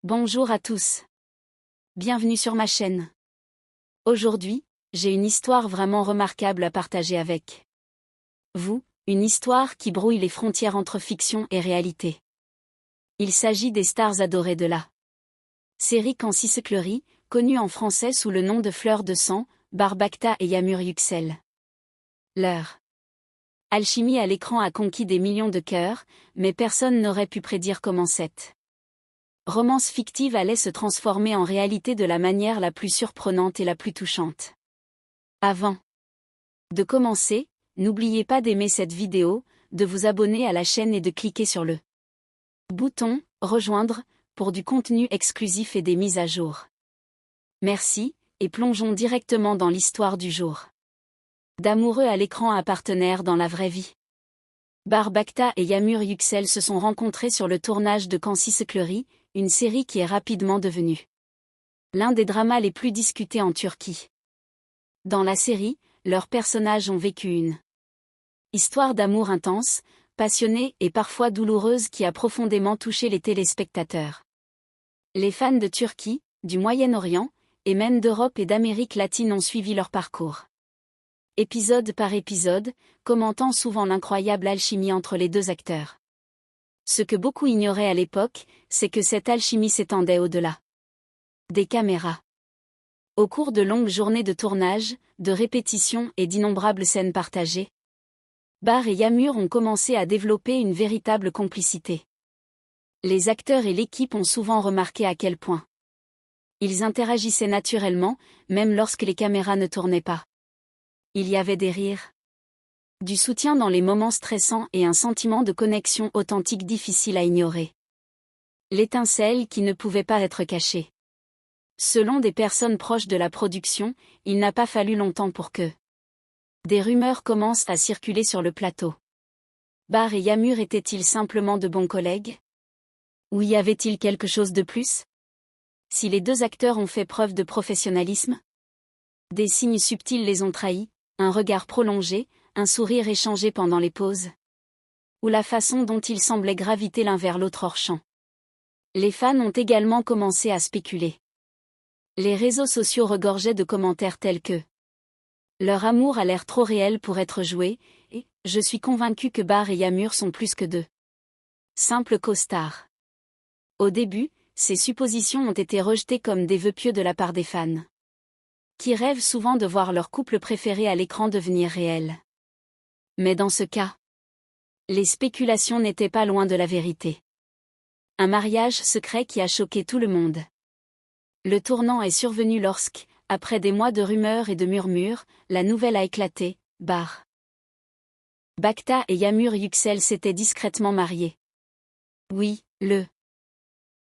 Bonjour à tous. Bienvenue sur ma chaîne. Aujourd'hui, j'ai une histoire vraiment remarquable à partager avec vous, une histoire qui brouille les frontières entre fiction et réalité. Il s'agit des stars adorées de la série Cancy-Secleury, connue en français sous le nom de Fleur de Sang, Barbacta et Yamur Yüksel. Leur alchimie à l'écran a conquis des millions de cœurs, mais personne n'aurait pu prédire comment cette romance fictive allait se transformer en réalité de la manière la plus surprenante et la plus touchante. Avant de commencer, n'oubliez pas d'aimer cette vidéo, de vous abonner à la chaîne et de cliquer sur le bouton « Rejoindre » pour du contenu exclusif et des mises à jour. Merci, et plongeons directement dans l'histoire du jour. D'amoureux à l'écran à partenaires dans la vraie vie. Barbacta et Yamur Yüksel se sont rencontrés sur le tournage de Cancy-Secleury, une série qui est rapidement devenue l'un des dramas les plus discutés en Turquie. Dans la série, leurs personnages ont vécu une histoire d'amour intense, passionnée et parfois douloureuse qui a profondément touché les téléspectateurs. Les fans de Turquie, du Moyen-Orient, et même d'Europe et d'Amérique latine ont suivi leur parcours. Épisode par épisode, commentant souvent l'incroyable alchimie entre les deux acteurs. Ce que beaucoup ignoraient à l'époque, c'est que cette alchimie s'étendait au-delà des caméras. Au cours de longues journées de tournage, de répétitions et d'innombrables scènes partagées, Bar et Yamur ont commencé à développer une véritable complicité. Les acteurs et l'équipe ont souvent remarqué à quel point ils interagissaient naturellement, même lorsque les caméras ne tournaient pas. Il y avait des rires, du soutien dans les moments stressants et un sentiment de connexion authentique difficile à ignorer. L'étincelle qui ne pouvait pas être cachée. Selon des personnes proches de la production, il n'a pas fallu longtemps pour que des rumeurs commencent à circuler sur le plateau. Bar et Yamur étaient-ils simplement de bons collègues? Ou y avait-il quelque chose de plus? Si les deux acteurs ont fait preuve de professionnalisme, des signes subtils les ont trahis, un regard prolongé, un sourire échangé pendant les pauses, ou la façon dont ils semblaient graviter l'un vers l'autre hors champ. Les fans ont également commencé à spéculer. Les réseaux sociaux regorgeaient de commentaires tels que « Leur amour a l'air trop réel pour être joué » et « Je suis convaincu que Bar et Yamur sont plus que deux simples co-stars ». Au début, ces suppositions ont été rejetées comme des vœux pieux de la part des fans, qui rêvent souvent de voir leur couple préféré à l'écran devenir réel. Mais dans ce cas, les spéculations n'étaient pas loin de la vérité. Un mariage secret qui a choqué tout le monde. Le tournant est survenu lorsque, après des mois de rumeurs et de murmures, la nouvelle a éclaté. Barbacta et Yamur Yüksel s'étaient discrètement mariés. Oui, le